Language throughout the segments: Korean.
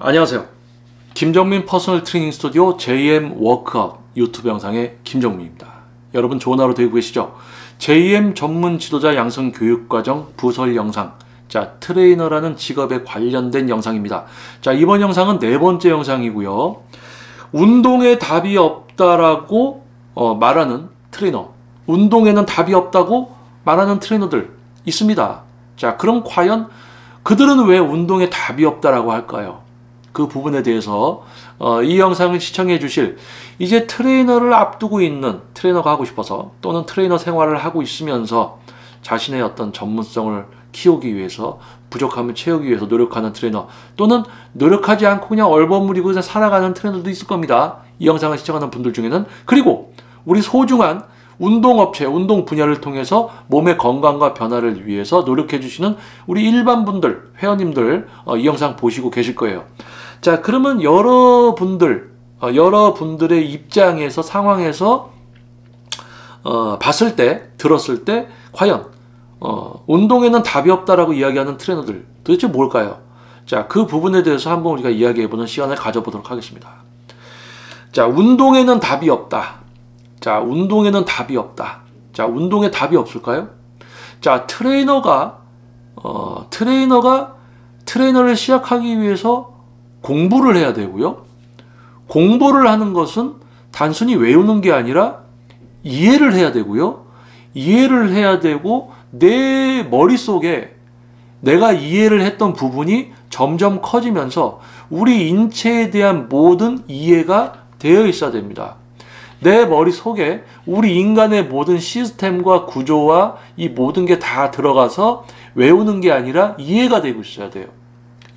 안녕하세요. 김정민 퍼스널 트레이닝 스튜디오 JM 워크아웃 유튜브 영상의 김정민입니다. 여러분 좋은 하루 되고 계시죠? JM 전문 지도자 양성 교육과정 부설 영상, 자 트레이너라는 직업에 관련된 영상입니다. 자 이번 영상은 네 번째 영상이고요. 운동에 답이 없다라고 말하는 트레이너, 운동에는 답이 없다고 말하는 트레이너들 있습니다. 자 그럼 과연 그들은 왜 운동에 답이 없다라고 할까요? 그 부분에 대해서 이 영상을 시청해 주실 이제 트레이너를 앞두고 있는, 트레이너가 하고 싶어서 또는 트레이너 생활을 하고 있으면서 자신의 어떤 전문성을 키우기 위해서, 부족함을 채우기 위해서 노력하는 트레이너, 또는 노력하지 않고 그냥 얼버무리고 그냥 살아가는 트레이너도 있을 겁니다. 이 영상을 시청하는 분들 중에는. 그리고 우리 소중한 운동업체, 운동 분야를 통해서 몸의 건강과 변화를 위해서 노력해 주시는 우리 일반 분들, 회원님들 이 영상 보시고 계실 거예요. 자 그러면 여러분들의 입장에서, 상황에서 봤을 때, 들었을 때 과연 운동에는 답이 없다라고 이야기하는 트레이너들 도대체 뭘까요? 자 그 부분에 대해서 한번 우리가 이야기해보는 시간을 가져보도록 하겠습니다. 자 운동에는 답이 없다. 자 운동에는 답이 없다. 자 운동에 답이 없을까요? 자 트레이너를 시작하기 위해서 공부를 해야 되고요. 공부를 하는 것은 단순히 외우는 게 아니라 이해를 해야 되고요. 이해를 해야 되고 내 머릿속에 내가 이해를 했던 부분이 점점 커지면서 우리 인체에 대한 모든 이해가 되어 있어야 됩니다. 내 머릿속에 우리 인간의 모든 시스템과 구조와 이 모든 게 다 들어가서 외우는 게 아니라 이해가 되고 있어야 돼요.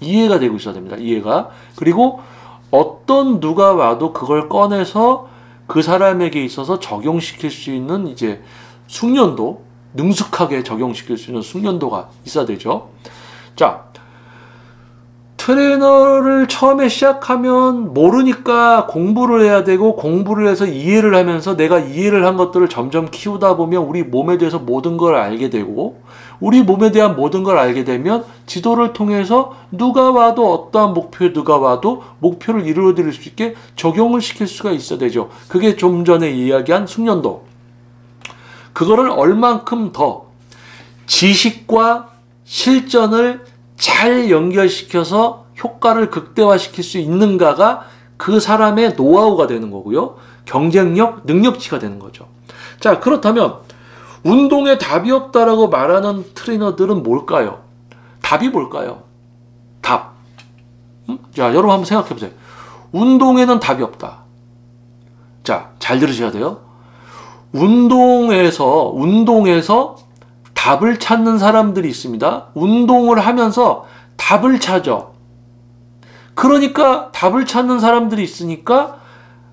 이해가 되고 있어야 됩니다. 이해가. 그리고 어떤 누가 와도 그걸 꺼내서 그 사람에게 있어서 적용시킬 수 있는 이제 숙련도, 능숙하게 적용시킬 수 있는 숙련도가 있어야 되죠. 자, 트레이너를 처음에 시작하면 모르니까 공부를 해야 되고, 공부를 해서 이해를 하면서 내가 이해를 한 것들을 점점 키우다 보면 우리 몸에 대해서 모든 걸 알게 되고, 우리 몸에 대한 모든 걸 알게 되면 지도를 통해서 누가 와도, 어떠한 목표에 누가 와도 목표를 이루어드릴 수 있게 적용을 시킬 수가 있어야 되죠. 그게 좀 전에 이야기한 숙련도. 그거를 얼만큼 더 지식과 실전을 잘 연결시켜서 효과를 극대화시킬 수 있는가가 그 사람의 노하우가 되는 거고요. 경쟁력, 능력치가 되는 거죠. 자, 그렇다면 운동에 답이 없다라고 말하는 트레이너들은 뭘까요? 답이 뭘까요? 답. 자, 여러분 한번 생각해 보세요. 운동에는 답이 없다. 자, 잘 들으셔야 돼요. 운동에서 답을 찾는 사람들이 있습니다. 운동을 하면서 답을 찾아. 그러니까 답을 찾는 사람들이 있으니까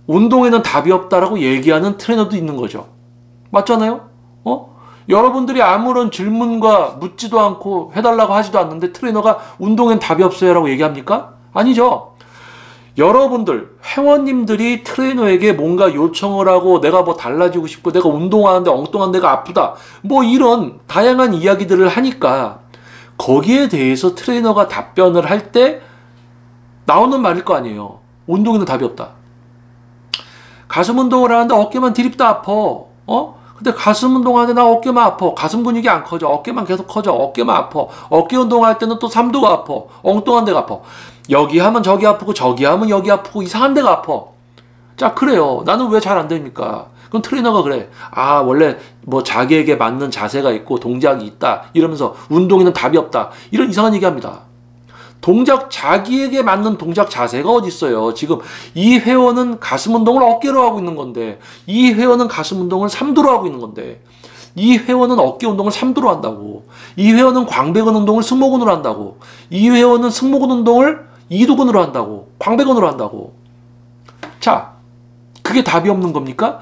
운동에는 답이 없다라고 얘기하는 트레이너도 있는 거죠. 맞잖아요? 여러분들이 아무런 질문과 묻지도 않고 해달라고 하지도 않는데 트레이너가 운동엔 답이 없어요 라고 얘기합니까? 아니죠. 여러분들, 회원님들이 트레이너에게 뭔가 요청을 하고 내가 뭐 달라지고 싶고 내가 운동하는데 엉뚱한 데가 아프다, 뭐 이런 다양한 이야기들을 하니까 거기에 대해서 트레이너가 답변을 할 때 나오는 말일 거 아니에요. 운동에는 답이 없다. 가슴 운동을 하는데 어깨만 디립다 아파. 근데 가슴 운동하는데 나 어깨만 아파. 가슴 근육이 안 커져. 어깨만 계속 커져. 어깨만 아파. 어깨 운동할 때는 또 삼두가 아파. 엉뚱한 데가 아파. 여기 하면 저기 아프고 저기 하면 여기 아프고 이상한 데가 아파. 자 그래요. 나는 왜 잘 안 됩니까? 그럼 트레이너가 그래. 아 원래 뭐 자기에게 맞는 자세가 있고 동작이 있다 이러면서 운동에는 답이 없다, 이런 이상한 얘기합니다. 자기에게 맞는 동작 자세가 어디 있어요. 지금 이 회원은 가슴 운동을 어깨로 하고 있는 건데, 이 회원은 가슴 운동을 삼두로 하고 있는 건데, 이 회원은 어깨 운동을 삼두로 한다고, 이 회원은 광배근 운동을 승모근으로 한다고, 이 회원은 승모근 운동을 이두근으로 한다고, 광배근으로 한다고. 자, 그게 답이 없는 겁니까?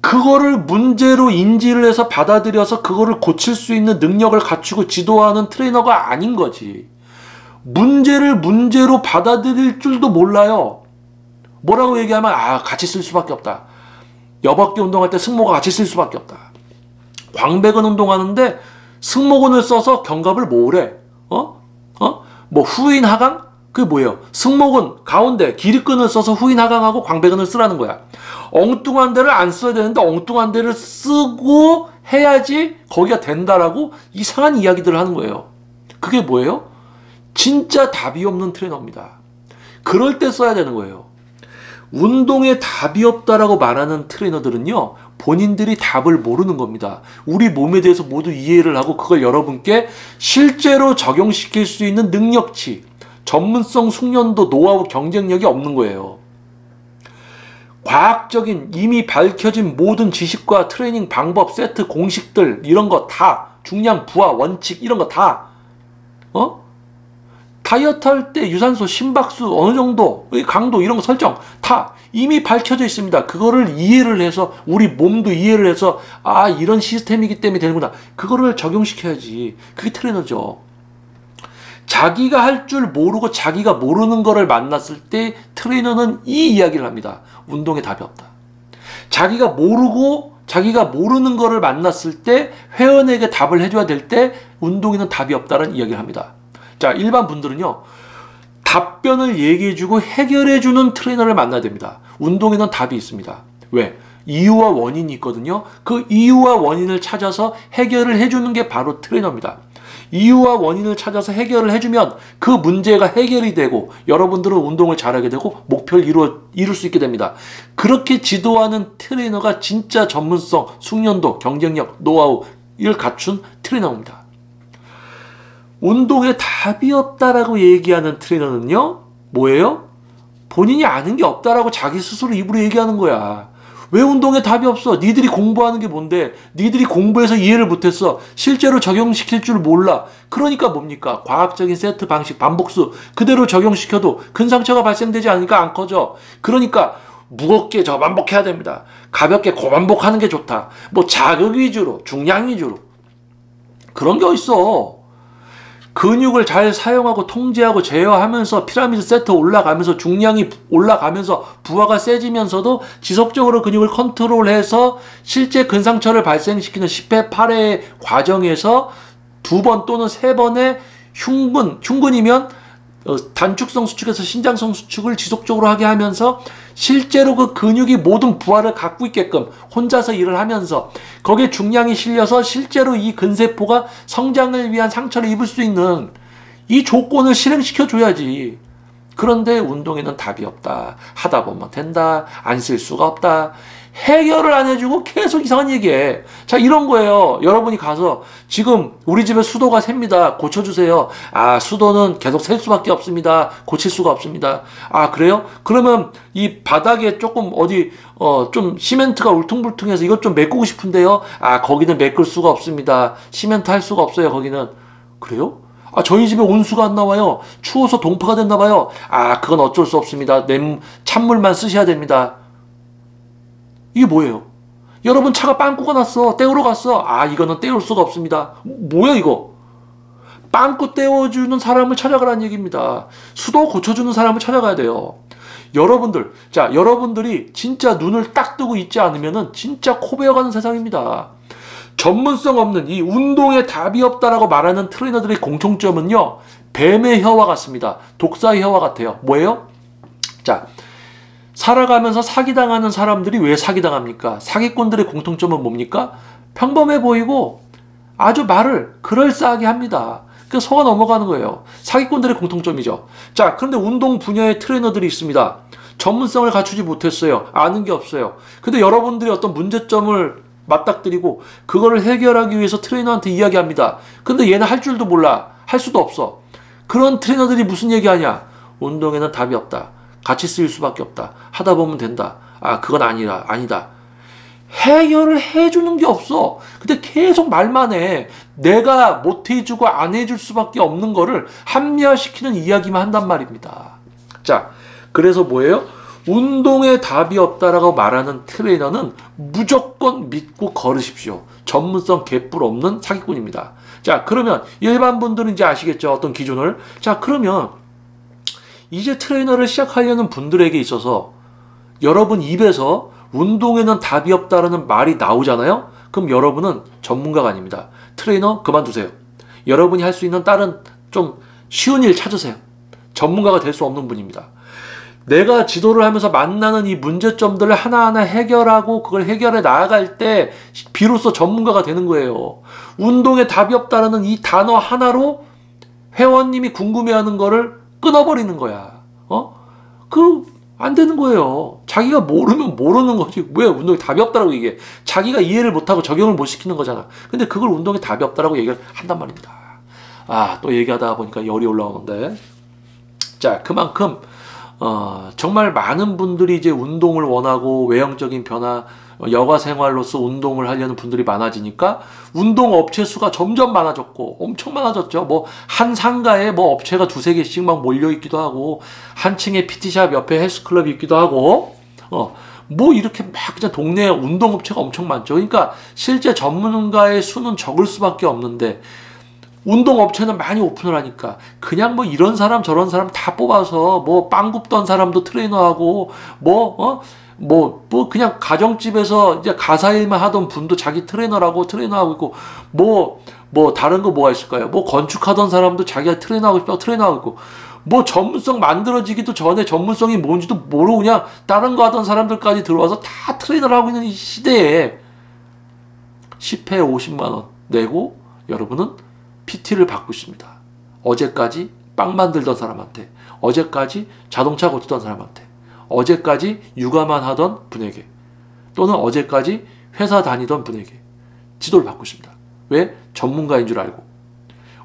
그거를 문제로 인지를 해서 받아들여서 그거를 고칠 수 있는 능력을 갖추고 지도하는 트레이너가 아닌 거지. 문제를 문제로 받아들일 줄도 몰라요. 뭐라고 얘기하면 같이 쓸 수밖에 없다. 여벅기 운동할 때 승모가 같이 쓸 수밖에 없다. 광배근 운동하는데 승모근을 써서 견갑을 모으래. 뭐 후인 하강? 그게 뭐예요? 승모근 가운데 기립근을 써서 후인 하강하고 광배근을 쓰라는 거야. 엉뚱한 데를 안 써야 되는데 엉뚱한 데를 쓰고 해야지 거기가 된다라고 이상한 이야기들을 하는 거예요. 그게 뭐예요? 진짜 답이 없는 트레이너입니다. 그럴 때 써야 되는 거예요. 운동에 답이 없다라고 말하는 트레이너들은요, 본인들이 답을 모르는 겁니다. 우리 몸에 대해서 모두 이해를 하고 그걸 여러분께 실제로 적용시킬 수 있는 능력치, 전문성, 숙련도, 노하우, 경쟁력이 없는 거예요. 과학적인 이미 밝혀진 모든 지식과 트레이닝 방법, 세트, 공식들 이런 거 다, 중량, 부하, 원칙 이런 거 다, 다이어트 할 때 유산소, 심박수 어느 정도, 강도 이런 거 설정 다 이미 밝혀져 있습니다. 그거를 이해를 해서 우리 몸도 이해를 해서 아 이런 시스템이기 때문에 되는구나. 그거를 적용시켜야지. 그게 트레이너죠. 자기가 할 줄 모르고 자기가 모르는 거를 만났을 때 트레이너는 이 이야기를 합니다. 운동에 답이 없다. 자기가 모르고 자기가 모르는 거를 만났을 때 회원에게 답을 해줘야 될 때 운동에는 답이 없다는 이야기를 합니다. 자, 일반 분들은요, 답변을 얘기해주고 해결해주는 트레이너를 만나야 됩니다. 운동에는 답이 있습니다. 왜? 이유와 원인이 있거든요. 그 이유와 원인을 찾아서 해결을 해주는 게 바로 트레이너입니다. 이유와 원인을 찾아서 해결을 해주면 그 문제가 해결이 되고 여러분들은 운동을 잘하게 되고 목표를 이룰 수 있게 됩니다. 그렇게 지도하는 트레이너가 진짜 전문성, 숙련도, 경쟁력, 노하우를 갖춘 트레이너입니다. 운동에 답이 없다라고 얘기하는 트레이너는요, 뭐예요? 본인이 아는 게 없다라고 자기 스스로 입으로 얘기하는 거야. 왜 운동에 답이 없어? 니들이 공부하는 게 뭔데? 니들이 공부해서 이해를 못했어. 실제로 적용시킬 줄 몰라. 그러니까 뭡니까? 과학적인 세트 방식, 반복수 그대로 적용시켜도 근상처가 발생되지 않으니까 안 커져. 그러니까 무겁게 저반복해야 됩니다. 가볍게 고반복하는 게 좋다. 뭐 자극 위주로, 중량 위주로. 그런 게 어딨어. 근육을 잘 사용하고 통제하고 제어하면서 피라미드 세트 올라가면서 중량이 올라가면서 부하가 세지면서도 지속적으로 근육을 컨트롤해서 실제 근상처를 발생시키는 10회 8회 과정에서 2번 또는 3번의 흉근이면 단축성 수축에서 신장성 수축을 지속적으로 하게 하면서 실제로 그 근육이 모든 부하를 갖고 있게끔 혼자서 일을 하면서 거기에 중량이 실려서 실제로 이 근세포가 성장을 위한 상처를 입을 수 있는 이 조건을 실행시켜 줘야지. 그런데 운동에는 답이 없다. 하다 보면 된다. 안 쓸 수가 없다. 해결을 안 해주고 계속 이상한 얘기해. 자, 이런 거예요. 여러분이 가서 지금 우리 집에 수도가 셉니다. 고쳐주세요. 아, 수도는 계속 셀 수밖에 없습니다. 고칠 수가 없습니다. 아, 그래요? 그러면 이 바닥에 조금 어디 좀 시멘트가 울퉁불퉁해서 이것 좀 메꾸고 싶은데요. 아, 거기는 메꿀 수가 없습니다. 시멘트 할 수가 없어요. 거기는. 그래요? 아, 저희 집에 온수가 안 나와요. 추워서 동파가 됐나 봐요. 아, 그건 어쩔 수 없습니다. 찬물만 쓰셔야 됩니다. 이게 뭐예요? 여러분 차가 빵꾸가 났어. 떼우러 갔어. 아, 이거는 떼울 수가 없습니다. 뭐야 이거? 빵꾸 떼워주는 사람을 찾아가라는 얘기입니다. 수도 고쳐주는 사람을 찾아가야 돼요. 여러분들, 자, 여러분들이 진짜 눈을 딱 뜨고 있지 않으면은 진짜 코베어가는 세상입니다. 전문성 없는 이 운동에 답이 없다라고 말하는 트레이너들의 공통점은요, 뱀의 혀와 같습니다. 독사의 혀와 같아요. 뭐예요? 자, 살아가면서 사기당하는 사람들이 왜 사기당합니까? 사기꾼들의 공통점은 뭡니까? 평범해 보이고 아주 말을 그럴싸하게 합니다. 그래서 속아 넘어가는 거예요. 사기꾼들의 공통점이죠. 자, 그런데 운동 분야의 트레이너들이 있습니다. 전문성을 갖추지 못했어요. 아는 게 없어요. 근데 여러분들이 어떤 문제점을 맞닥뜨리고 그거를 해결하기 위해서 트레이너한테 이야기합니다. 근데 얘는 할 줄도 몰라. 할 수도 없어. 그런 트레이너들이 무슨 얘기하냐? 운동에는 답이 없다. 같이 쓰일 수밖에 없다. 하다 보면 된다. 아, 그건 아니다. 해결을 해주는 게 없어. 근데 계속 말만 해. 내가 못 해주고 안 해줄 수밖에 없는 거를 합리화시키는 이야기만 한단 말입니다. 자, 그래서 뭐예요? 운동에 답이 없다라고 말하는 트레이너는 무조건 믿고 걸으십시오. 전문성 개뿔 없는 사기꾼입니다. 자, 그러면 일반 분들은 이제 아시겠죠? 어떤 기준을. 자, 그러면 이제 트레이너를 시작하려는 분들에게 있어서 여러분 입에서 운동에는 답이 없다라는 말이 나오잖아요? 그럼 여러분은 전문가가 아닙니다. 트레이너 그만두세요. 여러분이 할 수 있는 다른 좀 쉬운 일 찾으세요. 전문가가 될 수 없는 분입니다. 내가 지도를 하면서 만나는 이 문제점들을 하나하나 해결하고 그걸 해결해 나아갈 때 비로소 전문가가 되는 거예요. 운동에 답이 없다는 이 단어 하나로 회원님이 궁금해하는 거를 끊어버리는 거야. 안 되는 거예요. 자기가 모르면 모르는 거지. 왜 운동에 답이 없다라고 얘기해? 자기가 이해를 못하고 적용을 못 시키는 거잖아. 근데 그걸 운동에 답이 없다라고 얘기를 한단 말입니다. 또 얘기하다 보니까 열이 올라오는데. 자, 그만큼 정말 많은 분들이 이제 운동을 원하고 외형적인 변화, 여가 생활로서 운동을 하려는 분들이 많아지니까 운동 업체 수가 점점 많아졌고 엄청 많아졌죠. 뭐 한 상가에 뭐 업체가 두세 개씩 막 몰려 있기도 하고 한 층에 PT샵 옆에 헬스클럽이 있기도 하고 뭐 이렇게 막 그냥 동네에 운동 업체가 엄청 많죠. 그러니까 실제 전문가의 수는 적을 수밖에 없는데 운동 업체는 많이 오픈을 하니까 그냥 뭐 이런 사람 저런 사람 다 뽑아서 뭐 빵 굽던 사람도 트레이너하고 뭐 그냥 가정집에서 이제 가사일만 하던 분도 자기 트레이너하고 있고 뭐 다른 거 뭐가 있을까요? 뭐 건축하던 사람도 자기가 트레이너하고 싶다고 트레이너하고 있고 뭐 전문성 만들어지기도 전에 전문성이 뭔지도 모르고 그냥 다른 거 하던 사람들까지 들어와서 다 트레이너를 하고 있는 이 시대에 10회에 50만 원 내고 여러분은 PT를 받고 있습니다. 어제까지 빵 만들던 사람한테, 어제까지 자동차 고치던 사람한테, 어제까지 육아만 하던 분에게, 또는 어제까지 회사 다니던 분에게 지도를 받고 있습니다. 왜? 전문가인 줄 알고.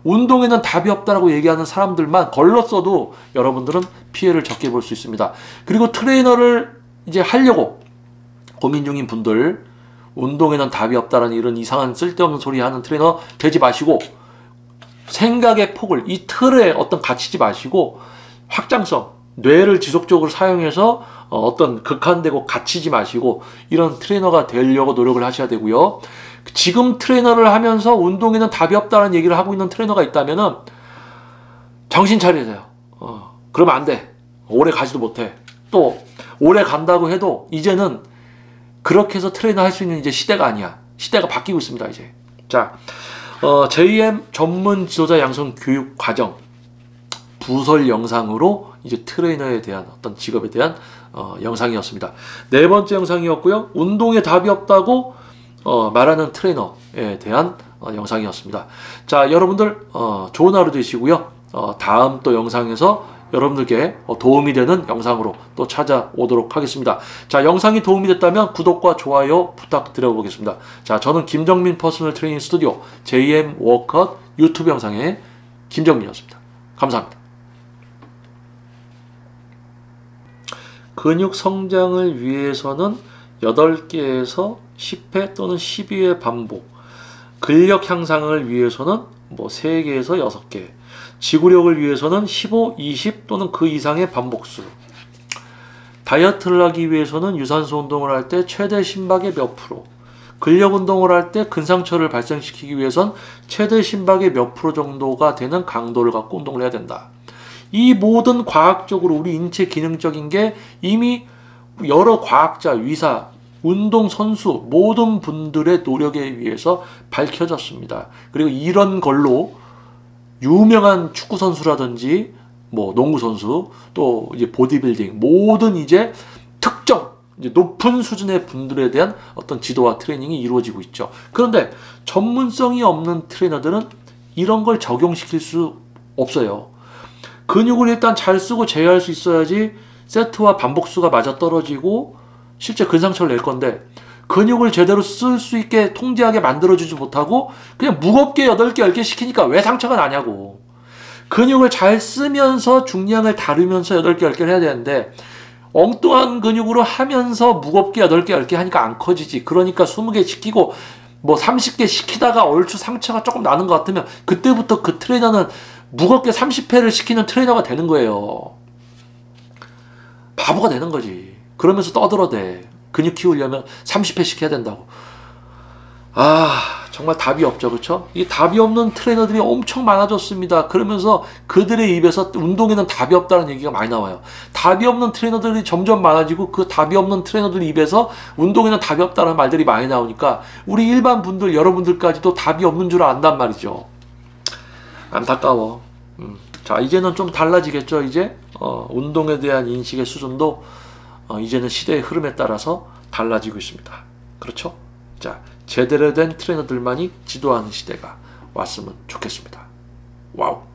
운동에는 답이 없다라고 얘기하는 사람들만 걸렀어도 여러분들은 피해를 적게 볼 수 있습니다. 그리고 트레이너를 이제 하려고 고민 중인 분들, 운동에는 답이 없다라는 이런 이상한 쓸데없는 소리 하는 트레이너 되지 마시고 생각의 폭을, 이 틀에 어떤 갇히지 마시고 확장성, 뇌를 지속적으로 사용해서 어떤 극한되고 갇히지 마시고 이런 트레이너가 되려고 노력을 하셔야 되고요. 지금 트레이너를 하면서 운동에는 답이 없다는 얘기를 하고 있는 트레이너가 있다면은 정신 차리세요. 그러면 안 돼. 오래 가지도 못해. 또 오래 간다고 해도 이제는 그렇게 해서 트레이너 할 수 있는 이제 시대가 아니야. 시대가 바뀌고 있습니다, 이제. 자, JM 전문 지도자 양성 교육 과정 부설 영상으로 이제 트레이너에 대한 어떤 직업에 대한 영상이었습니다. 네 번째 영상이었고요. 운동에 답이 없다고 말하는 트레이너에 대한 영상이었습니다. 자, 여러분들 좋은 하루 되시고요. 다음 또 영상에서 여러분들께 도움이 되는 영상으로 또 찾아오도록 하겠습니다. 자, 영상이 도움이 됐다면 구독과 좋아요 부탁드려 보겠습니다. 자, 저는 김정민 퍼스널 트레이닝 스튜디오 JM 워크아웃 유튜브 영상의 김정민이었습니다. 감사합니다. 근육 성장을 위해서는 8개에서 10회 또는 12회 반복, 근력 향상을 위해서는 뭐 3개에서 6개, 지구력을 위해서는 15, 20 또는 그 이상의 반복수, 다이어트를 하기 위해서는 유산소 운동을 할 때 최대 심박의 몇 프로, 근력 운동을 할 때 근상처를 발생시키기 위해선 최대 심박의 몇 프로 정도가 되는 강도를 갖고 운동을 해야 된다. 이 모든 과학적으로 우리 인체 기능적인 게 이미 여러 과학자, 의사, 운동선수 모든 분들의 노력에 의해서 밝혀졌습니다. 그리고 이런 걸로 유명한 축구선수라든지 뭐 농구선수 또 이제 보디빌딩 모든 이제 특정 이제 높은 수준의 분들에 대한 어떤 지도와 트레이닝이 이루어지고 있죠. 그런데 전문성이 없는 트레이너들은 이런 걸 적용시킬 수 없어요. 근육을 일단 잘 쓰고 제어할 수 있어야지 세트와 반복수가 맞아떨어지고 실제 근상처를 낼 건데 근육을 제대로 쓸 수 있게 통제하게 만들어주지 못하고 그냥 무겁게 8개, 10개 시키니까 왜 상처가 나냐고. 근육을 잘 쓰면서 중량을 다루면서 8개, 10개를 해야 되는데 엉뚱한 근육으로 하면서 무겁게 8개, 10개 하니까 안 커지지. 그러니까 20개 시키고 뭐 30개 시키다가 얼추 상처가 조금 나는 것 같으면 그때부터 그 트레이너는 무겁게 30회를 시키는 트레이너가 되는 거예요. 바보가 되는 거지. 그러면서 떠들어대. 근육 키우려면 30회씩 해야 된다고. 정말 답이 없죠. 그렇죠? 이 답이 없는 트레이너들이 엄청 많아졌습니다. 그러면서 그들의 입에서 운동에는 답이 없다는 얘기가 많이 나와요. 답이 없는 트레이너들이 점점 많아지고 그 답이 없는 트레이너들 입에서 운동에는 답이 없다는 말들이 많이 나오니까 우리 일반 분들, 여러분들까지도 답이 없는 줄 안단 말이죠. 안타까워. 자, 이제는 좀 달라지겠죠. 이제 운동에 대한 인식의 수준도 이제는 시대의 흐름에 따라서 달라지고 있습니다. 그렇죠? 자, 제대로 된 트레이너들만이 지도하는 시대가 왔으면 좋겠습니다. 와우.